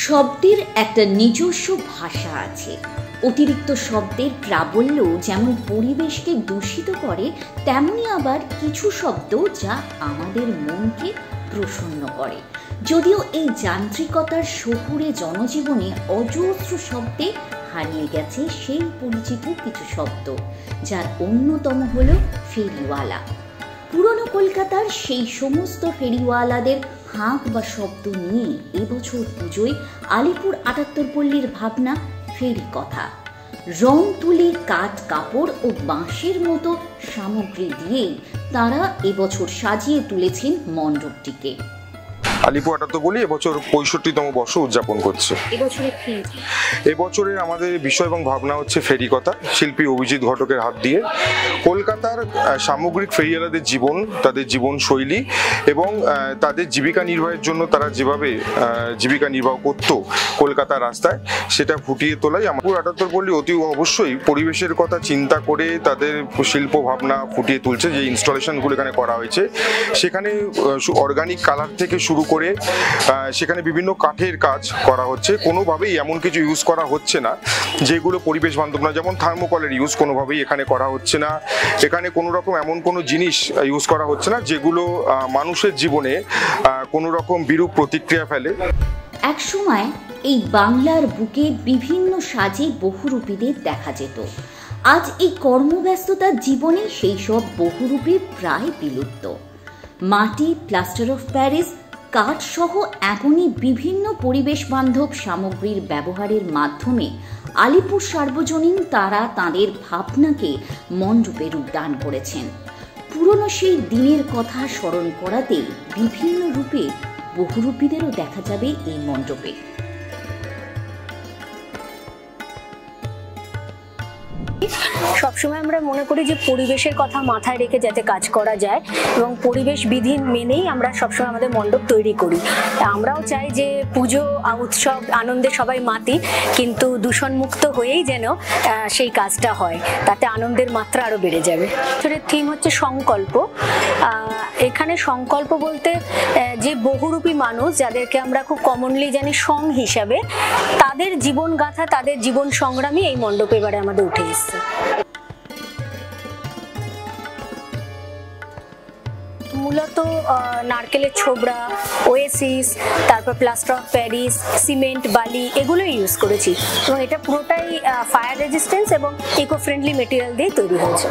শব্দের একটা নিজস্ব ভাষা আছে। অতিরিক্ত শব্দের প্রাবল্য যেমন পরিবেশকে দূষিত করে, তেমনি আবার কিছু শব্দ যা আমাদের মনকে প্রসন্ন করে। যদিও এই যান্ত্রিকতার শহুরে জনজীবনে অজস্র শব্দে হারিয়ে গেছে সেই পরিচিত কিছু শব্দ, যার অন্যতম হলো ফেরিওয়ালা। পুরনো কলকাতার সেই সমস্ত ফেরিওয়ালাদের হাঁক বা শব্দ নিয়ে এবছর পুজোয় আলিপুর ৭৮ পল্লীর ভাবনা ফেরি কথা। রং তুলি, কাঠ, কাপড় ও বাঁশের মতো সামগ্রী দিয়ে তারা এবছর সাজিয়ে তুলেছেন মণ্ডপটিকে। আলিপুর ৭৮ পল্লী এবছর ৬৫তম বর্ষ উদযাপন করছে। এবছরের আমাদের বিষয় এবং ভাবনা হচ্ছে ফেরি কথা, শিল্পী অভিজিৎ ঘটকের হাত দিয়ে। কলকাতার সামগ্রিক ফেরিওয়ালাদের জীবন, তাদের জীবন শৈলী এবং তাদের জীবিকা নির্বাহের জন্য তারা যেভাবে জীবিকা নির্বাহ করত কলকাতার রাস্তায়, সেটা ফুটিয়ে তোলাই আলিপুর ৭৮ পল্লী অতি অবশ্যই পরিবেশের কথা চিন্তা করে তাদের শিল্প ভাবনা ফুটিয়ে তুলছে। যে ইনস্টলেশনগুলো এখানে করা হয়েছে, সেখানে অর্গানিক কালার থেকে শুরু করে সেখানে বিভিন্ন কাঠের কাজ করা হচ্ছে। কোনোভাবেই এমন কিছু ইউজ করা হচ্ছে না যেগুলো পরিবেশ বান্ধব না। যেমন থার্মোকলের ইউজ কোনোভাবেই এখানে করা হচ্ছে না। এখানে কোনো রকম এমন কোনো জিনিস ইউজ করা হচ্ছে না যেগুলো মানুষের জীবনে কোনো রকম বিরূপ প্রতিক্রিয়া ফেলে। এক সময় এই বাংলার বুকে বিভিন্ন সাজে বহুরূপীদের দেখা যেত। আজ এই কর্মব্যস্ততার জীবনে সেই সব বহুরূপী প্রায় বিলুপ্ত। মাটি, প্লাস্টার অফ প্যারিস, কাঠ সহ এমনই বিভিন্ন পরিবেশ বান্ধব সামগ্রীর ব্যবহারের মাধ্যমে আলিপুর সার্বজনীন তারা তাঁদের ভাবনাকে মণ্ডপে রূপদান করেছেন। পুরনো সেই দিনের কথা স্মরণ করাতে বিভিন্ন রূপে বহুরূপীদেরও দেখা যাবে এই মণ্ডপে। সবসময় আমরা মনে করি যে পরিবেশের কথা মাথায় রেখে যাতে কাজ করা যায় এবং পরিবেশ বিধি মেনেই আমরা সবসময় আমাদের মণ্ডপ তৈরি করি। আমরাও চাই যে পুজো উৎসব আনন্দে সবাই মাতি, কিন্তু দূষণমুক্ত হয়েই যেন সেই কাজটা হয়, তাতে আনন্দের মাত্রা আরো বেড়ে যাবে। থিম হচ্ছে সংকল্প। এখানে সংকল্প বলতে যে বহুরূপী মানুষ, যাদেরকে আমরা খুব কমনলি জানি সং হিসাবে, তাদের জীবনগাথা, তাদের জীবন সংগ্রামী এই মণ্ডপে এবারে আমাদের উঠে এসছে। মূলত নারকেলের ছোবড়া, ওয়েসিস, তারপর প্লাস্টার অফ প্যারিস, সিমেন্ট, বালি এগুলো ইউজ করেছি এবং এটা পুরোটাই ফায়ার রেজিস্ট্যান্স এবং ইকো ফ্রেন্ডলি মেটেরিয়াল দিয়ে তৈরি হয়েছে।